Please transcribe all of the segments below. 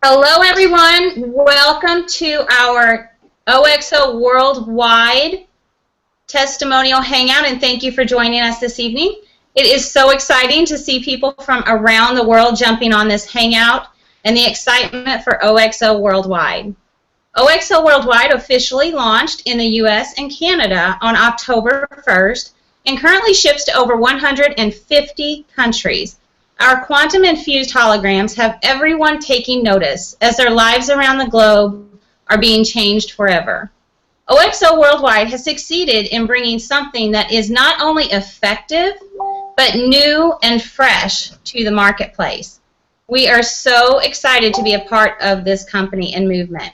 Hello, everyone. Welcome to our OXO Worldwide Testimonial Hangout, and thank you for joining us this evening. It is so exciting to see people from around the world jumping on this Hangout and the excitement for OXO Worldwide. OXO Worldwide officially launched in the U.S. and Canada on October 1st and currently ships to over 150 countries. Our quantum infused holograms have everyone taking notice as their lives around the globe are being changed forever. OXO Worldwide has succeeded in bringing something that is not only effective but new and fresh to the marketplace. We are so excited to be a part of this company and movement.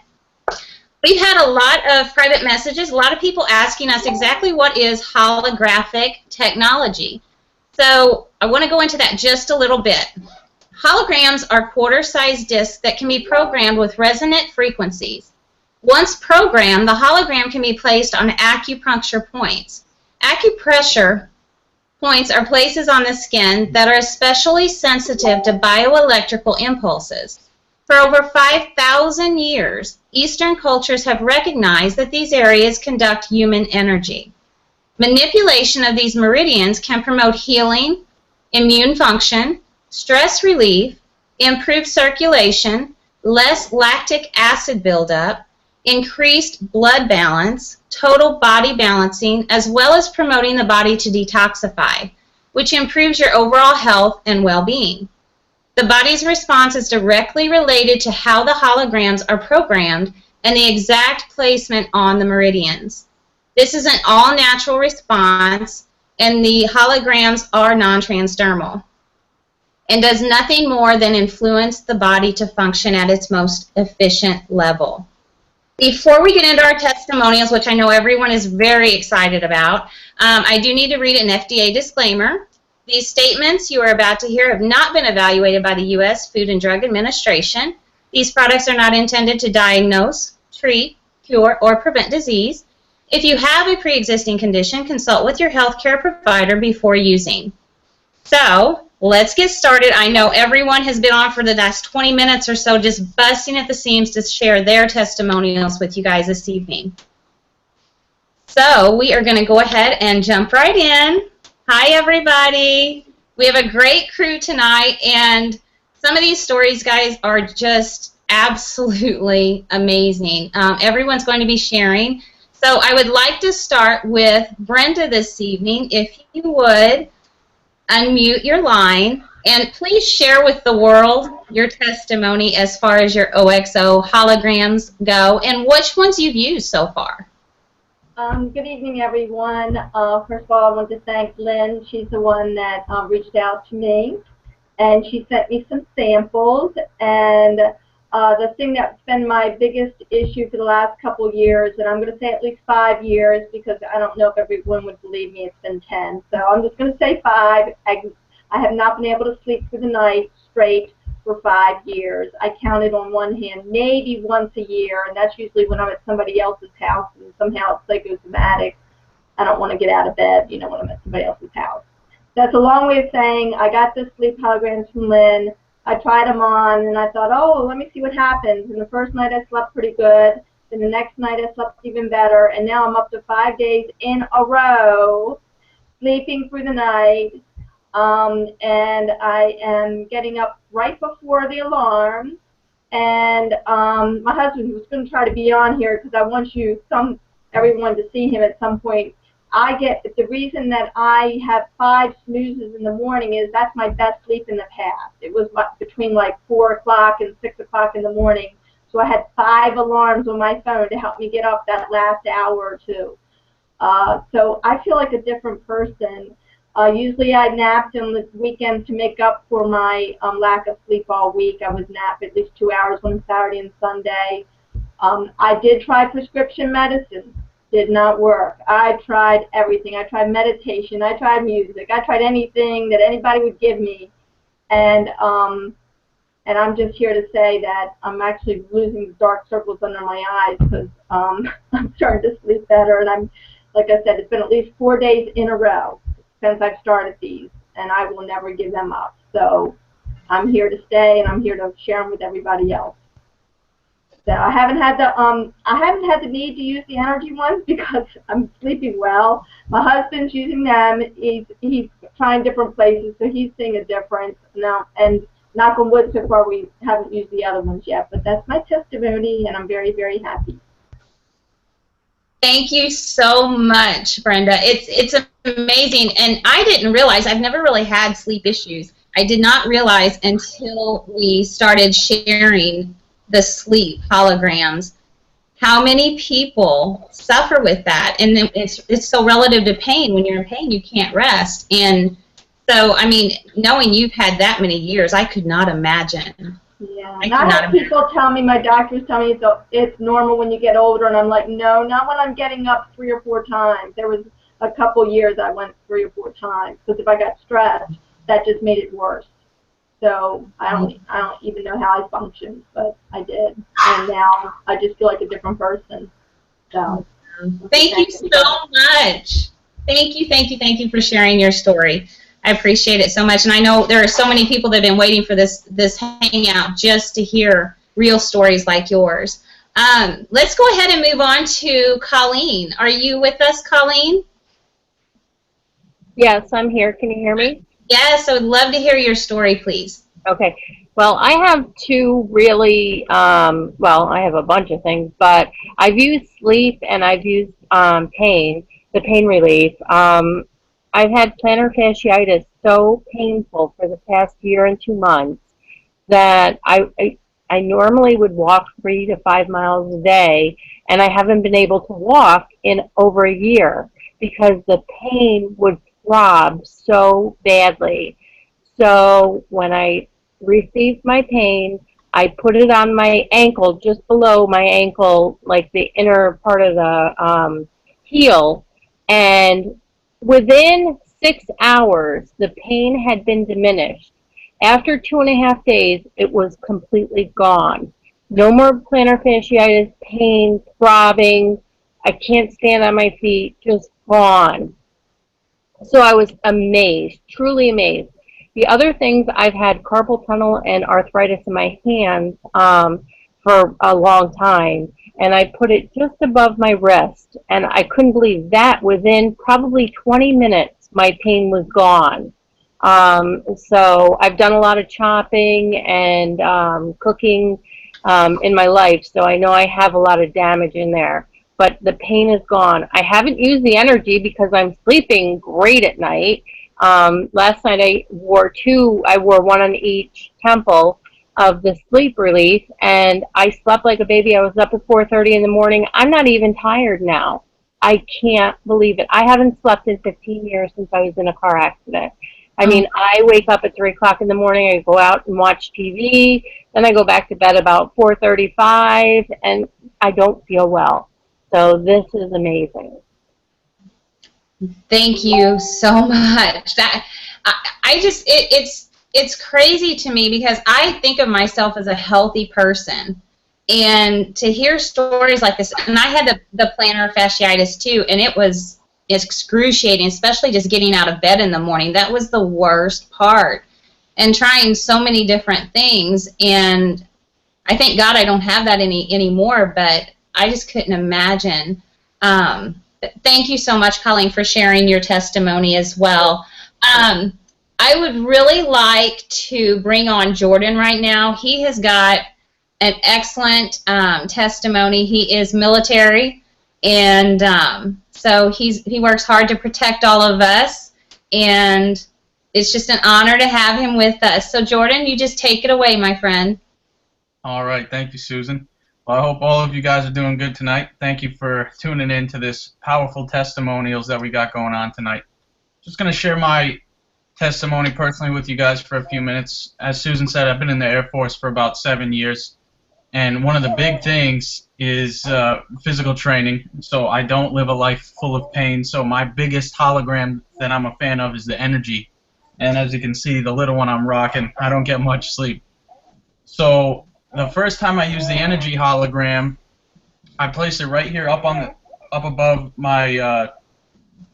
We've had a lot of private messages, a lot of people asking us exactly what is holographic technology. So I want to go into that just a little bit. Holograms are quarter-sized discs that can be programmed with resonant frequencies. Once programmed, the hologram can be placed on acupuncture points. Acupressure points are places on the skin that are especially sensitive to bioelectrical impulses. For over 5,000 years, Eastern cultures have recognized that these areas conduct human energy. Manipulation of these meridians can promote healing, immune function, stress relief, improved circulation, less lactic acid buildup, increased blood balance, total body balancing, as well as promoting the body to detoxify, which improves your overall health and well-being. The body's response is directly related to how the holograms are programmed and the exact placement on the meridians. This is an all-natural response, and the holograms are non-transdermal and does nothing more than influence the body to function at its most efficient level. Before we get into our testimonials, which I know everyone is very excited about, I do need to read an FDA disclaimer. These statements you are about to hear have not been evaluated by the U.S. Food and Drug Administration. These products are not intended to diagnose, treat, cure, or prevent disease. If you have a pre-existing condition, consult with your healthcare provider before using. So, let's get started. I know everyone has been on for the last 20 minutes or so just busting at the seams to share their testimonials with you guys this evening. So, we are going to go ahead and jump right in. Hi, everybody. We have a great crew tonight, and some of these stories, guys, are just absolutely amazing. Everyone's going to be sharing. So I would like to start with Brenda this evening. If you would unmute your line and please share with the world your testimony as far as your OXO holograms go and which ones you've used so far. Good evening, everyone. First of all, I want to thank Lynn. She's the one that reached out to me, and she sent me some samples. And the thing that's been my biggest issue for the last couple of years, and I'm going to say at least 5 years because I don't know if everyone would believe me, it's been 10. So I'm just going to say 5. I have not been able to sleep through the night straight for 5 years. I counted on one hand maybe once a year, and that's usually when I'm at somebody else's house, and somehow it's psychosomatic. I don't want to get out of bed, you know, when I'm at somebody else's house. That's a long way of saying I got the sleep holograms from Lynn. I tried them on, and I thought, oh, let me see what happens. And the first night I slept pretty good. Then the next night I slept even better. And now I'm up to 5 days in a row sleeping through the night. And I am getting up right before the alarm. And my husband was going to try to be on here because I want everyone to see him at some point. The reason that I have 5 snoozes in the morning is that's my best sleep in the past. It was between like 4 o'clock and 6 o'clock in the morning. So I had 5 alarms on my phone to help me get up that last hour or two. So I feel like a different person. Usually I napped on the weekends to make up for my lack of sleep all week. I would nap at least 2 hours on Saturday and Sunday. I did try prescription medicine. Did not work. I tried everything. I tried meditation. I tried music. I tried anything that anybody would give me. And I'm just here to say that I'm actually losing dark circles under my eyes because I'm starting to sleep better. And like I said, it's been at least 4 days in a row since I've started these, and I will never give them up. So I'm here to stay, and I'm here to share them with everybody else. So I haven't had the need to use the energy ones because I'm sleeping well. My husband's using them. He's trying different places, so he's seeing a difference now. And knock on wood, so far we haven't used the other ones yet. But that's my testimony, and I'm very, very happy. Thank you so much, Brenda. It's amazing, and I didn't realize, I've never really had sleep issues. I did not realize until we started sharing the sleep holograms how many people suffer with that, and it's so relative to pain. When you're in pain, you can't rest, and so I mean, knowing you've had that many years, I could not imagine. Yeah, and I have people tell me, my doctors tell me it's normal when you get older, and I'm like, no, not when I'm getting up 3 or 4 times. There was a couple years I went 3 or 4 times, because if I got stressed, that just made it worse. So I don't even know how I functioned, but I did, and now I just feel like a different person. So thank you so much. Thank you for sharing your story. I appreciate it so much, and I know there are so many people that have been waiting for this hangout just to hear real stories like yours. Let's go ahead and move on to Colleen. Are you with us, Colleen? Yes, I'm here. Can you hear me? Yes, I would love to hear your story, please. Okay. Well, I have two really, well, I have a bunch of things, but I've used sleep and I've used the pain relief. I've had plantar fasciitis so painful for the past year and 2 months that I normally would walk 3 to 5 miles a day, and I haven't been able to walk in over a year because the pain would throb so badly. So when I received my pain, I put it on my ankle, just below my ankle, like the inner part of the heel, and within 6 hours, the pain had been diminished. After 2.5 days, it was completely gone. No more plantar fasciitis, pain, throbbing. I can't stand on my feet, just gone. So I was amazed, truly amazed. The other things, I've had carpal tunnel and arthritis in my hands for a long time, and I put it just above my wrist, and I couldn't believe that within probably 20 minutes, my pain was gone. So I've done a lot of chopping and cooking in my life, so I know I have a lot of damage in there. But the pain is gone. I haven't used the energy because I'm sleeping great at night. Last night I wore one on each temple of the sleep relief, and I slept like a baby. I was up at 4:30 in the morning. I'm not even tired now. I can't believe it. I haven't slept in 15 years since I was in a car accident. I mean, I wake up at 3 o'clock in the morning, I go out and watch TV, then I go back to bed about 4:35, and I don't feel well. So this is amazing. Thank you so much. It's crazy to me because I think of myself as a healthy person, and to hear stories like this, and I had the plantar fasciitis too, and it was excruciating, especially just getting out of bed in the morning. That was the worst part, and trying so many different things, and I thank God I don't have that anymore, but I just couldn't imagine. Thank you so much, Colleen, for sharing your testimony as well. I would really like to bring on Jordan right now. He has got an excellent testimony. He is military, and so he works hard to protect all of us, and it's just an honor to have him with us. So, Jordan, you just take it away, my friend. All right. Thank you, Susan. Well, I hope all of you guys are doing good tonight. Thank you for tuning in to this powerful testimonials that we got going on tonight. Just going to share my testimony personally with you guys for a few minutes. As Susan said, I've been in the Air Force for about 7 years, and one of the big things is physical training, so I don't live a life full of pain. So my biggest hologram that I'm a fan of is the energy, and as you can see, the little one I'm rocking, I don't get much sleep. So the first time I used the energy hologram, I placed it right here up above my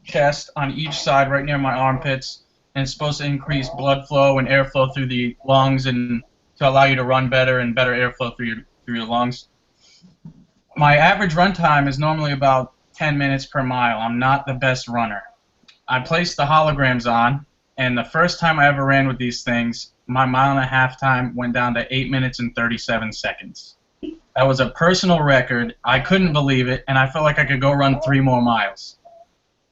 chest on each side, right near my armpits, and it's supposed to increase blood flow and airflow through the lungs and to allow you to run better and better airflow through your lungs. my average run time is normally about 10 minutes per mile. I'm not the best runner. I placed the holograms on, and the first time I ever ran with these things, my mile-and-a-half time went down to 8 minutes and 37 seconds. That was a personal record. I couldn't believe it, and I felt like I could go run 3 more miles.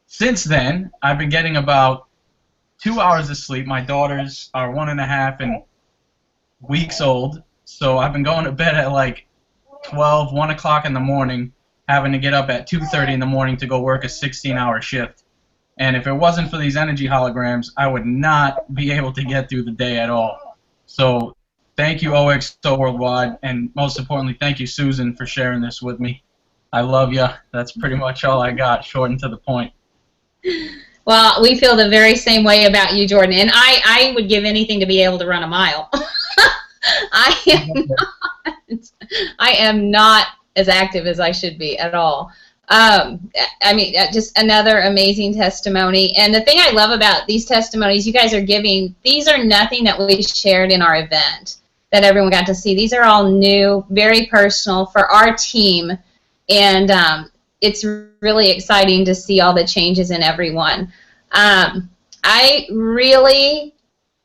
Since then, I've been getting about 2 hours of sleep. My daughters are 1.5 and weeks old, so I've been going to bed at like 12, 1 o'clock in the morning, having to get up at 2:30 in the morning to go work a 16-hour shift. And if it wasn't for these energy holograms, I would not be able to get through the day at all. So thank you, OXO Worldwide, and most importantly, thank you, Susan, for sharing this with me. I love you. That's pretty much all I got, short and to the point. Well, we feel the very same way about you, Jordan. And I would give anything to be able to run a mile. I am not as active as I should be at all. I mean, just another amazing testimony. And the thing I love about these testimonies you guys are giving, these are nothing that we shared in our event that everyone got to see. These are all new, very personal for our team. And it's really exciting to see all the changes in everyone. I really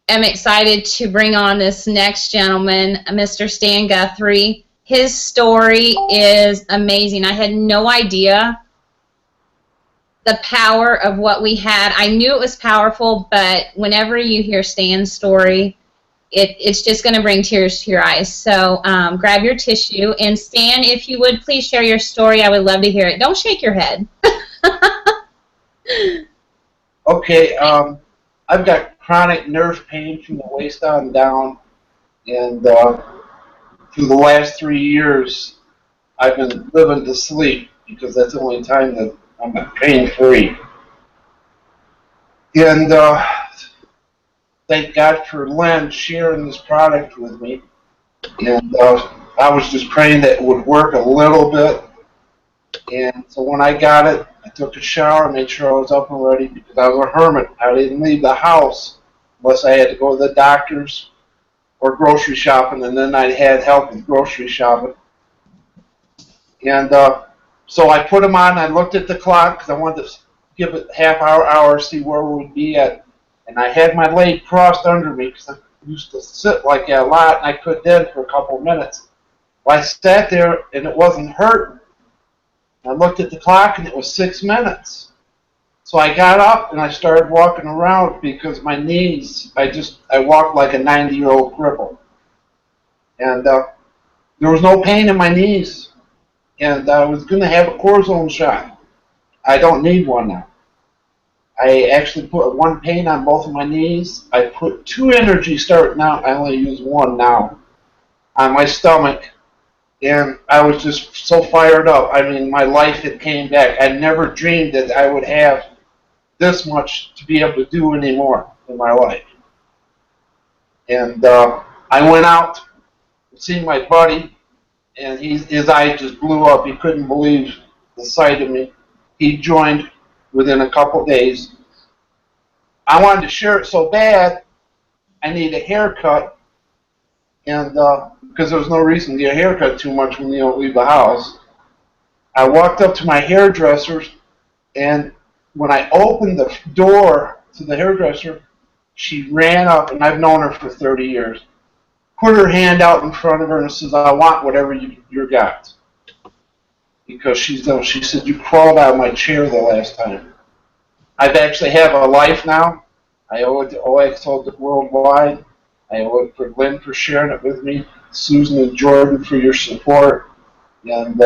am excited to bring on this next gentleman, Mr. Stan Guthrie. His story is amazing. I had no idea the power of what we had. I knew it was powerful, but whenever you hear Stan's story, it's just going to bring tears to your eyes. So grab your tissue. And Stan, if you would, please share your story. I would love to hear it. Don't shake your head. Okay, I've got chronic nerve pain from the waist on down, and for the last 3 years, I've been living to sleep because that's the only time that I'm pain-free. And thank God for Len sharing this product with me. And I was just praying that it would work a little bit. And so when I got it, I took a shower, made sure I was up and ready because I was a hermit. I didn't leave the house unless I had to go to the doctor's or grocery shopping, and then I had help with grocery shopping. And so I put them on. I looked at the clock because I wanted to give it half hour, see where we would be at. And I had my leg crossed under me because I used to sit like that a lot, and I could then for a couple of minutes. Well, I sat there, and it wasn't hurting. I looked at the clock, and it was 6 minutes. So I got up, and I started walking around because my knees, I walked like a 90-year-old cripple. And there was no pain in my knees. And I was going to have a cortisone shot. I don't need one now. I actually put one pain on both of my knees. I put 2 energy starting out. I only use 1 now on my stomach. And I was just so fired up. I mean, my life had came back. I never dreamed that I would have this much to be able to do anymore in my life. And I went out to see my buddy, and his eye just blew up. He couldn't believe the sight of me. He joined within a couple days. I wanted to share it so bad, I need a haircut, and because there was no reason to get a haircut too much when you don't leave the house. I walked up to my hairdresser, and when I opened the door to the hairdresser, she ran up, and I've known her for 30 years, put her hand out in front of her and says, "I want whatever you got." Because she said, "You crawled out of my chair the last time." I've actually have a life now. I owe it to OXO Worldwide. I owe it for Lynn for sharing it with me, Susan and Jordan for your support, and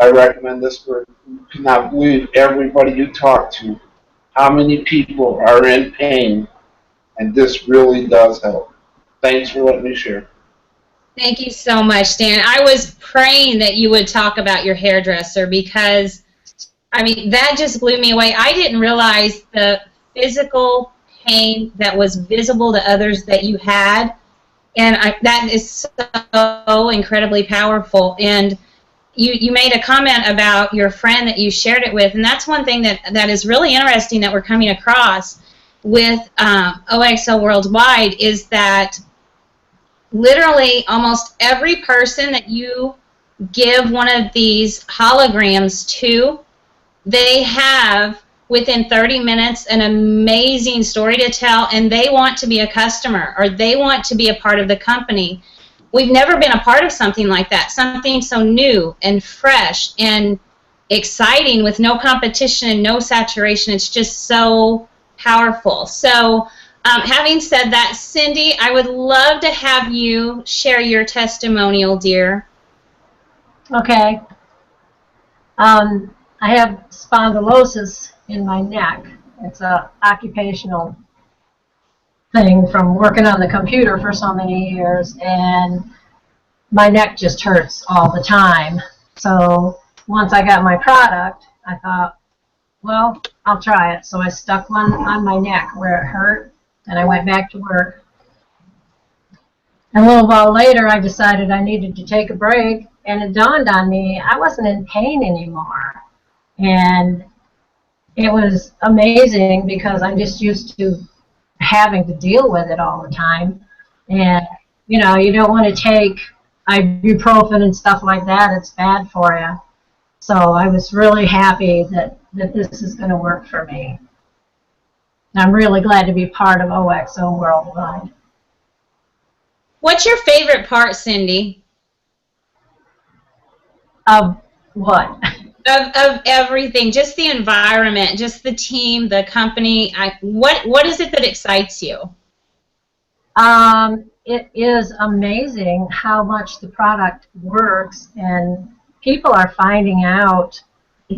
I recommend this for, you cannot believe everybody you talk to, how many people are in pain, and this really does help. Thanks for letting me share. Thank you so much, Stan. I was praying that you would talk about your hairdresser because, I mean, that just blew me away. I didn't realize the physical pain that was visible to others that you had, and that is so incredibly powerful. And you made a comment about your friend that you shared it with, and that's one thing that is really interesting that we're coming across with OXO Worldwide is that literally almost every person that you give one of these holograms to, they have within 30 minutes an amazing story to tell, and they want to be a customer or they want to be a part of the company. We've never been a part of something like that, something so new and fresh and exciting with no competition and no saturation. It's just so powerful. So having said that, Cindy, I would love to have you share your testimonial, dear. Okay. I have spondylosis in my neck. It's a occupational thing from working on the computer for so many years, and my neck just hurts all the time. So once I got my product, I thought, well, I'll try it. So I stuck one on my neck where it hurt, and I went back to work. And a little while later, I decided I needed to take a break, and it dawned on me I wasn't in pain anymore. And it was amazing because I'm just used to having to deal with it all the time. And, you know, you don't want to take ibuprofen and stuff like that. It's bad for you. So I was really happy that this is going to work for me. And I'm really glad to be part of OXO Worldwide. What's your favorite part, Cindy? Of what? Of everything, just the environment, just the team, the company. What is it that excites you? It is amazing how much the product works, and people are finding out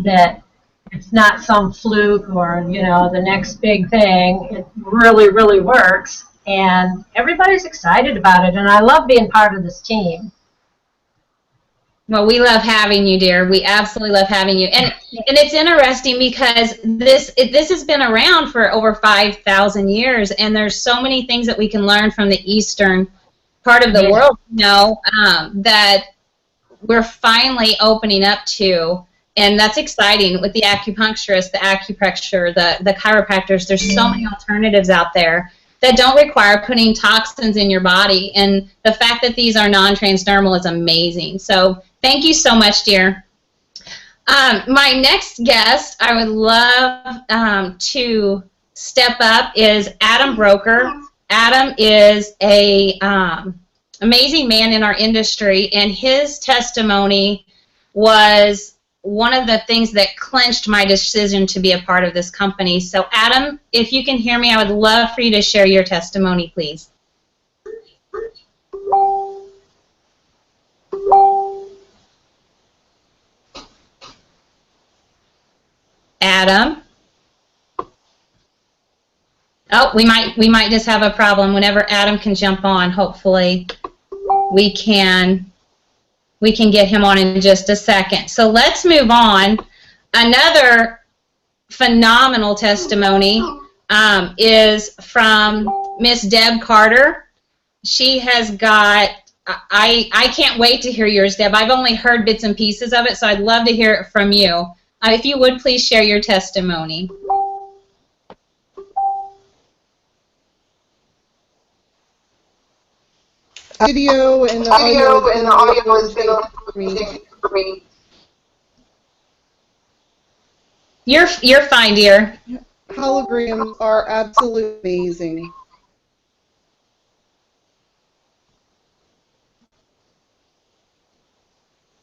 that it's not some fluke or, you know, the next big thing. It really, really works, and everybody's excited about it, and I love being part of this team. Well, we love having you, dear. We absolutely love having you. And it's interesting because this has been around for over 5,000 years, and there's so many things that we can learn from the eastern part of the world, you know, that we're finally opening up to. And that's exciting with the acupuncturists, the acupressure, the chiropractors. There's so many alternatives out there that don't require putting toxins in your body. And the fact that these are non-transdermal is amazing. So thank you so much, dear. My next guest I would love to step up is Adam Broker. Adam is a amazing man in our industry, and his testimony was one of the things that clinched my decision to be a part of this company. So Adam, if you can hear me, I would love for you to share your testimony, please. Adam? Oh, we might just have a problem. Whenever Adam can jump on, hopefully we can get him on in just a second. So let's move on. Another phenomenal testimony is from Miss Deb Carter. She has got, I can't wait to hear yours, Deb. I've only heard bits and pieces of it, so I'd love to hear it from you. If you would, please share your testimony. Video and the audio is going for me. You're fine, dear. Holograms are absolutely amazing.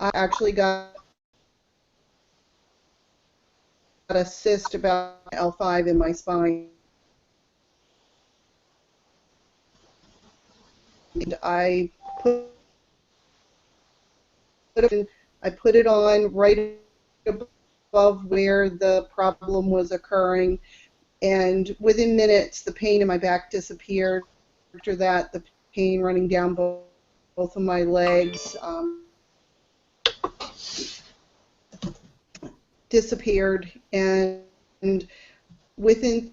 I actually got a cyst about L5 in my spine. And I put it on right above where the problem was occurring, and within minutes the pain in my back disappeared. After that, the pain running down both of my legs disappeared, and within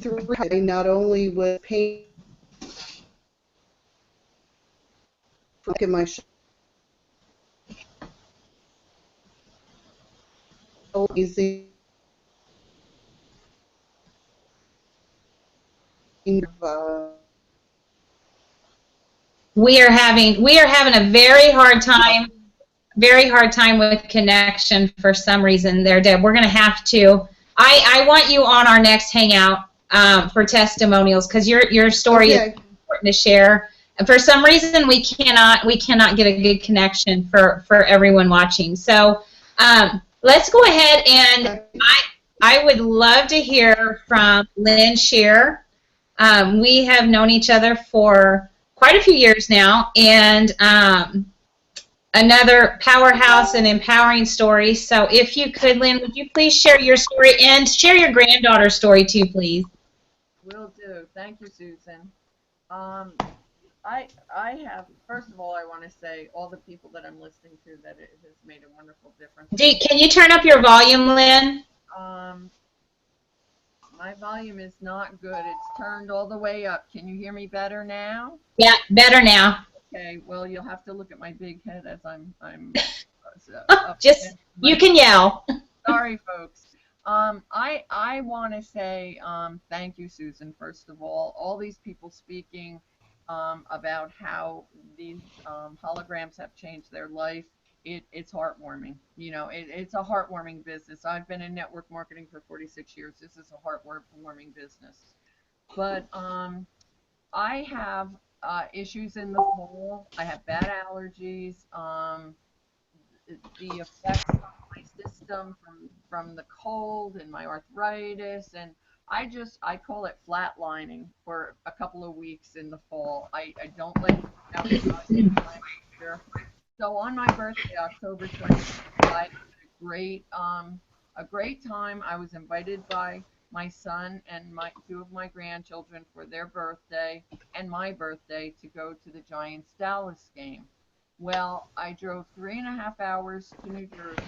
3 days, not only was pain in my shoulder, we are having a very hard time with connection for some reason there, Deb. We're going to have to, I want you on our next Hangout for testimonials, because your story is important to share. And for some reason, we cannot get a good connection for everyone watching. So let's go ahead, and I would love to hear from Lynn Shear. We have known each other for quite a few years now, and another powerhouse and empowering story. So if you could, Lynn, would you please share your story and share your granddaughter's story too, please? Will do. Thank you, Susan. I have, first of all, I want to say all the people that I'm listening to, that it has made a wonderful difference. Can you turn up your volume, Lynn? My volume is not good. It's turned all the way up. Can you hear me better now? Yeah, better now. Okay, well, you'll have to look at my big head as I'm just, you can yell. Sorry, folks. I want to say thank you, Susan, first of all these people speaking about how these holograms have changed their life. It's heartwarming. You know, it's a heartwarming business. I've been in network marketing for 46 years. This is a heartwarming business. But I have issues in the fall. I have bad allergies. The effects on my system from the cold and my arthritis, and I call it flatlining for a couple of weeks in the fall. I don't like outside. So on my birthday, October 20th, I had a great time. I was invited by my son and two of my grandchildren for their birthday and my birthday to go to the Giants Dallas game. Well, I drove 3.5 hours to New Jersey.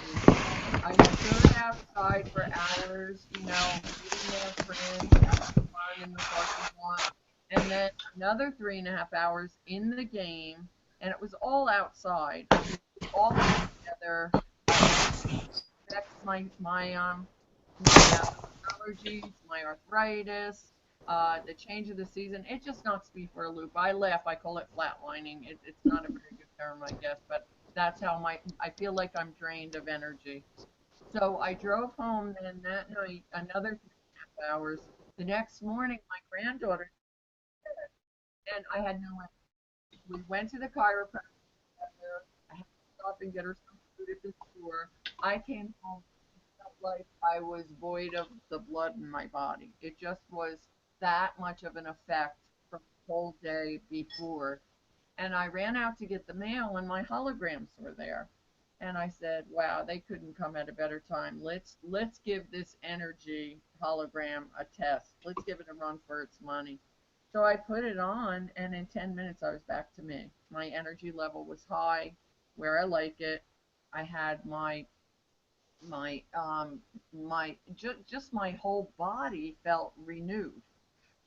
I stood outside for hours, you know, meeting their friends, having fun in the parking lot, and then another 3.5 hours in the game, and it was all outside. It was all together. Affects my allergies, my arthritis, the change of the season. It just knocks me for a loop. I laugh. I call it flatlining. It's not a very good term, I guess, but that's how I feel like I'm drained of energy. So I drove home, then that night another 3.5 hours. The next morning, my granddaughter, and I had no energy. We went to the chiropractor together. I had to stop and get her some food at the store. I came home. Like I was void of the blood in my body. It just was that much of an effect from the whole day before. And I ran out to get the mail, and my holograms were there. And I said, wow, they couldn't come at a better time. Let's give this energy hologram a test. Let's give it a run for its money. So I put it on, and in 10 minutes I was back to me. My energy level was high, where I like it. I had just my whole body felt renewed.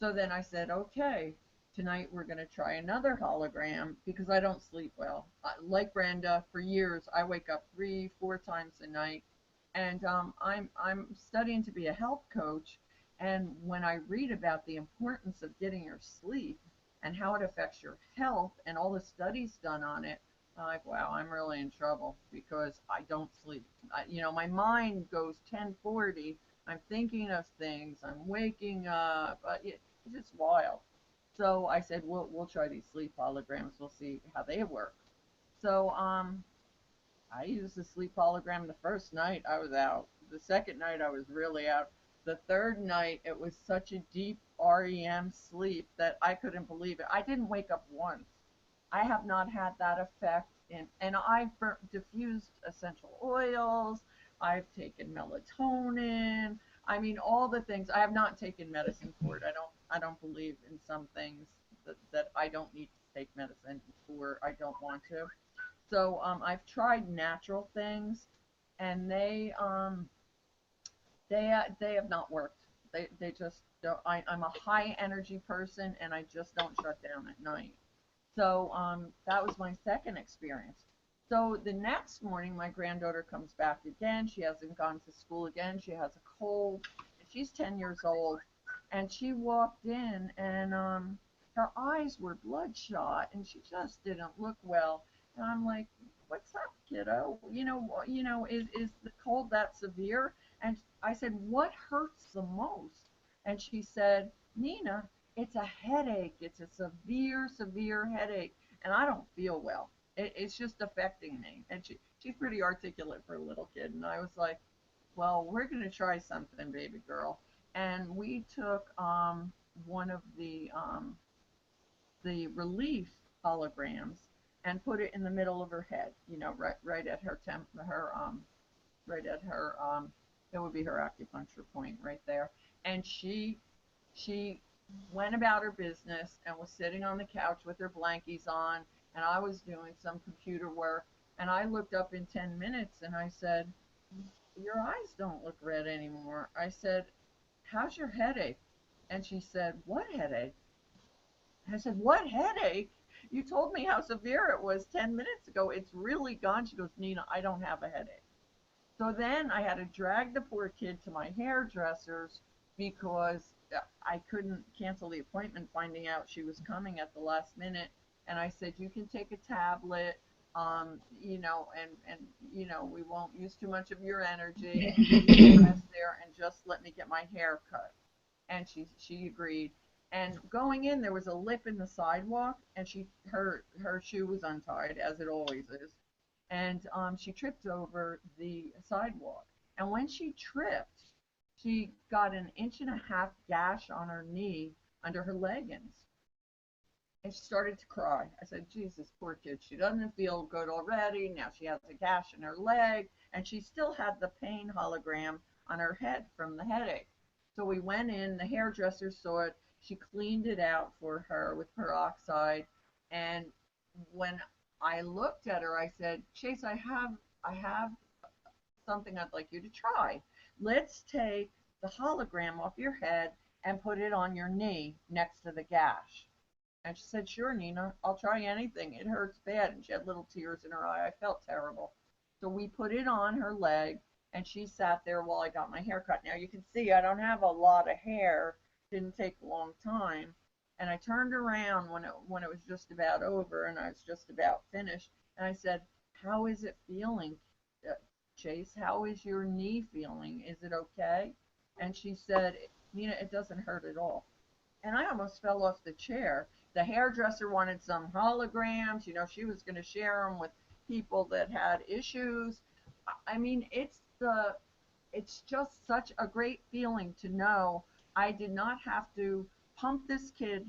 So then I said, okay, tonight we're going to try another hologram, because I don't sleep well. Like Brenda, for years I wake up 3-4 times a night, and I'm studying to be a health coach. And when I read about the importance of getting your sleep and how it affects your health and all the studies done on it, I'm like, wow, I'm really in trouble, because I don't sleep. My mind goes 1040. I'm thinking of things. I'm waking up. It's just wild. So I said, we'll try these sleep holograms. We'll see how they work. So I used the sleep hologram the first night. I was out. The second night I was really out. The third night it was such a deep REM sleep that I couldn't believe it. I didn't wake up once. I have not had that effect, and I've diffused essential oils. I've taken melatonin. I mean, all the things. I have not taken medicine for it. I don't believe in some things that I don't need to take medicine for. I don't want to. So I've tried natural things, and they have not worked. They just don't. I'm a high energy person, and I just don't shut down at night. So that was my second experience. So the next morning, my granddaughter comes back again. She hasn't gone to school again. She has a cold. And she's 10 years old. And she walked in, and her eyes were bloodshot and she just didn't look well. And I'm like, what's up, kiddo? Is the cold that severe? And I said, what hurts the most? And she said, Nina, it's a headache. It's a severe, severe headache. And I don't feel well. It's just affecting me. And she's pretty articulate for a little kid. And I was like, well, we're going to try something, baby girl. And we took one of the relief holograms and put it in the middle of her head, right at her right at her it would be her acupuncture point right there. And she went about her business and was sitting on the couch with her blankies on, and I was doing some computer work, and I looked up in 10 minutes and I said, your eyes don't look red anymore. I said, how's your headache? And she said, what headache? I said, what headache? You told me how severe it was 10 minutes ago. It's really gone. She goes, Nina, I don't have a headache. So then I had to drag the poor kid to my hairdresser's because I couldn't cancel the appointment finding out she was coming at the last minute. And I said, you can take a tablet, and we won't use too much of your energy. Rest there and just let me get my hair cut. And she agreed. And going in, there was a lip in the sidewalk, and her shoe was untied, as it always is. And she tripped over the sidewalk. And when she tripped, she got an 1.5-inch gash on her knee under her leggings. And she started to cry. I said, Jesus, poor kid. She doesn't feel good already. Now she has a gash in her leg. And she still had the pain hologram on her head from the headache. So we went in. The hairdresser saw it. She cleaned it out for her with peroxide. And when I looked at her, I said, Chase, I have something I'd like you to try. Let's take the hologram off your head and put it on your knee next to the gash. And she said, sure, Nina, I'll try anything. It hurts bad. And she had little tears in her eye. I felt terrible. So we put it on her leg, and she sat there while I got my hair cut. Now you can see I don't have a lot of hair. Didn't take a long time. And I turned around when it was just about over and I was just about finished. And I said, how is it feeling, Chase? How is your knee feeling? Is it okay? And she said, Nina, it doesn't hurt at all. And I almost fell off the chair. The hairdresser wanted some holograms. She was going to share them with people that had issues. I mean, it's just such a great feeling to know I did not have to pump this kid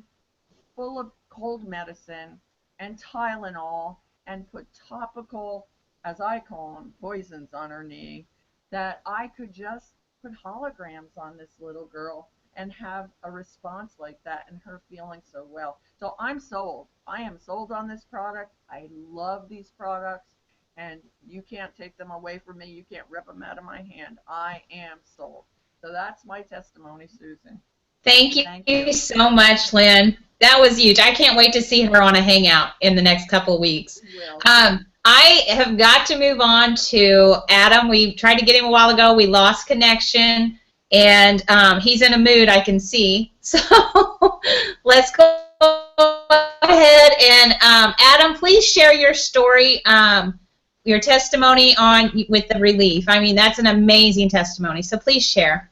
full of cold medicine and Tylenol and put topical, as I call them, poisons on her knee, that I could just put holograms on this little girl and have a response like that and her feeling so well. So I'm sold. I am sold on this product. I love these products, and you can't take them away from me. You can't rip them out of my hand. I am sold. So that's my testimony, Susan. Thank you so much, Lynn. That was huge. I can't wait to see her on a Hangout in the next couple of weeks. I have got to move on to Adam. We tried to get him a while ago. We lost connection, and he's in a mood, I can see. So let's go ahead and Adam, please share your story, your testimony with the relief. I mean, that's an amazing testimony. So please share.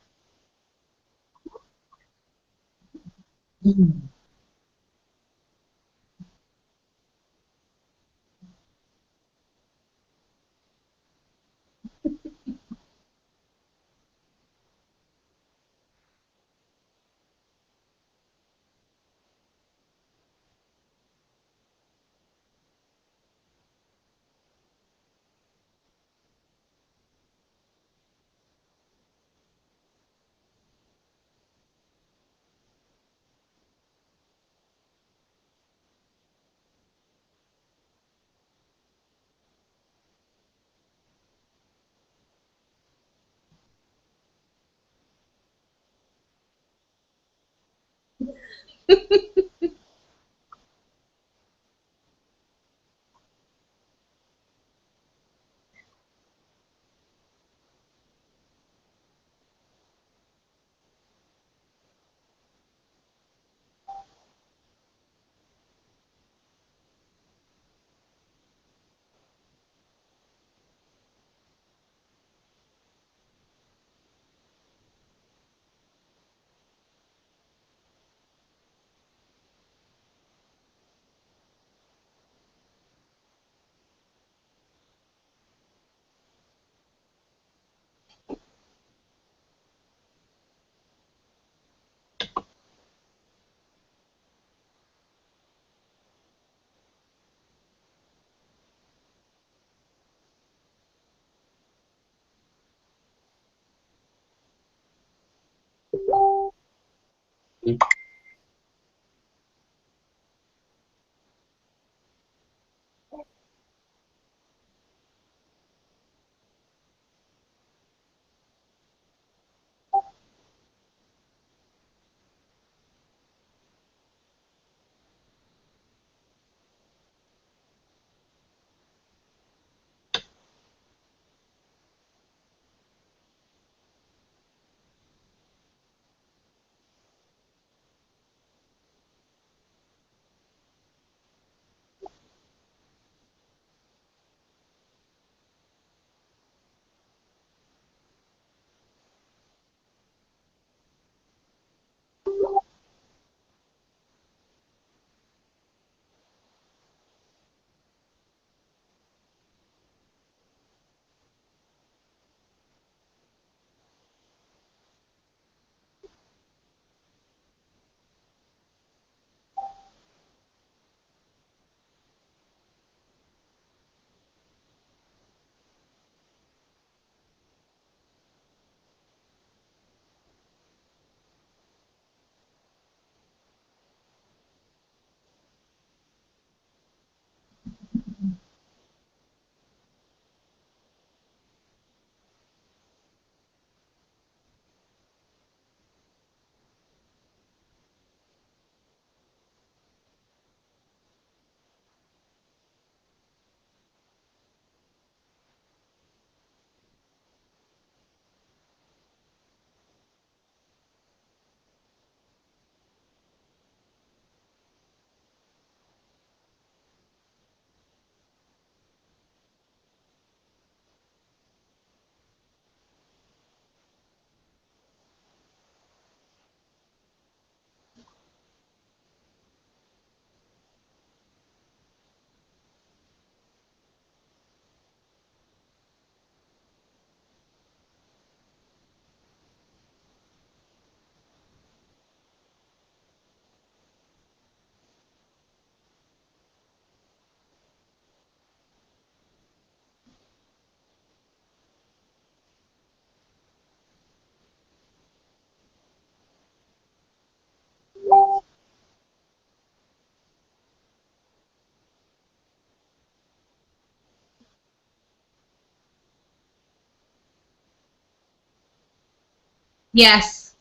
Yes.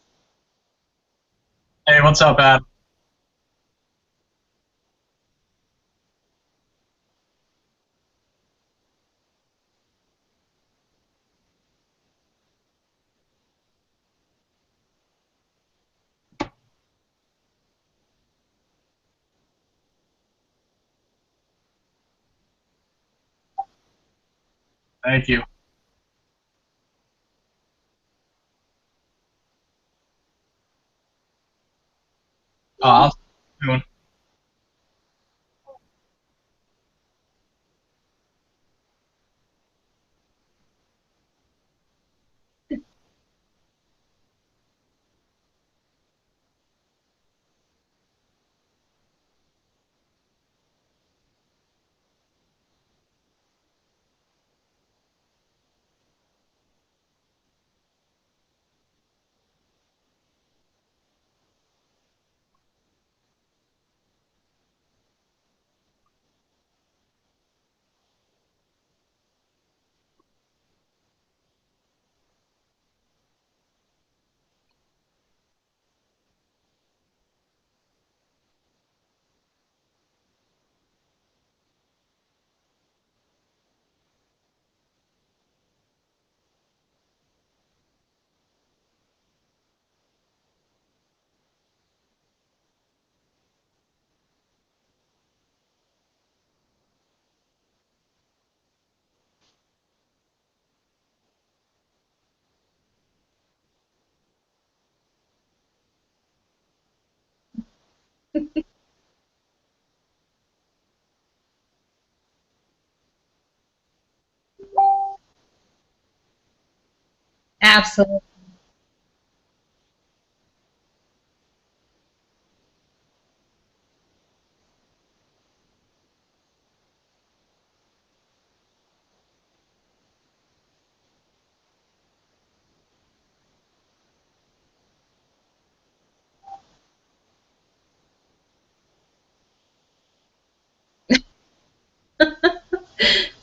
Hey, what's up, Adam? Thank you. I'll doing. Absolutely.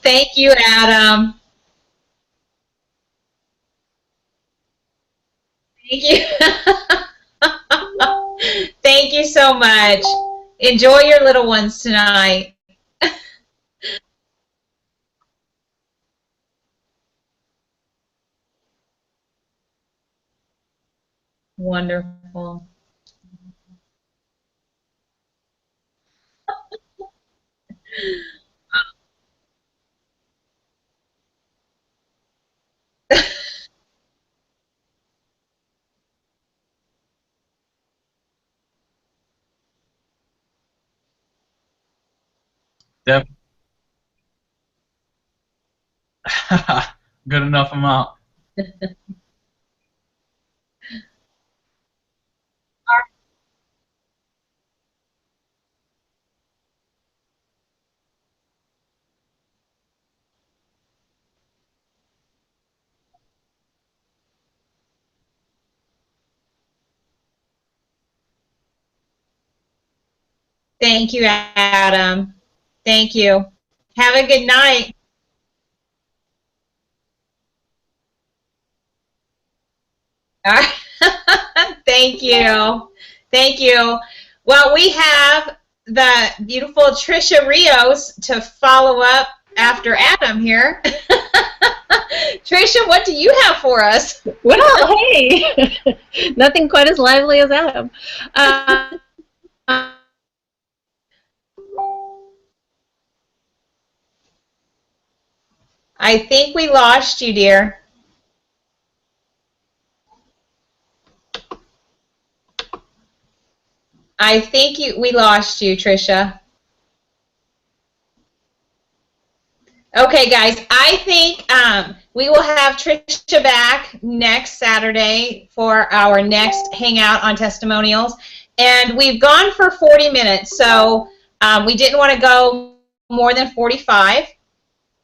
Thank you, Adam. Thank you. Thank you so much. Enjoy your little ones tonight. Wonderful. Def Good enough amount. Thank you, Adam. Thank you. Have a good night. All right. Thank you. Thank you. Well, we have the beautiful Trisha Rios to follow up after Adam here. Trisha, what do you have for us? Well, hey, nothing quite as lively as Adam. I think we lost you, dear. I think we lost you, Trisha. Okay, guys, I think we will have Trisha back next Saturday for our next Hangout on Testimonials. And we've gone for 40 minutes, so we didn't want to go more than 45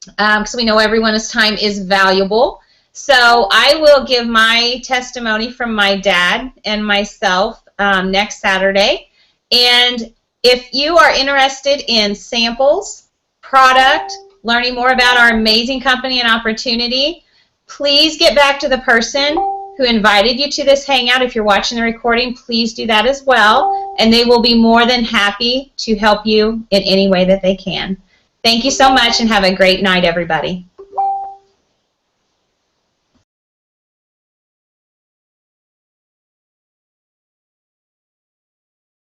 because we know everyone's time is valuable. So I will give my testimony from my dad and myself next Saturday. And if you are interested in samples, product, learning more about our amazing company and opportunity, please get back to the person who invited you to this Hangout. If you're watching the recording, please do that as well, and they will be more than happy to help you in any way that they can. Thank you so much, and have a great night, everybody.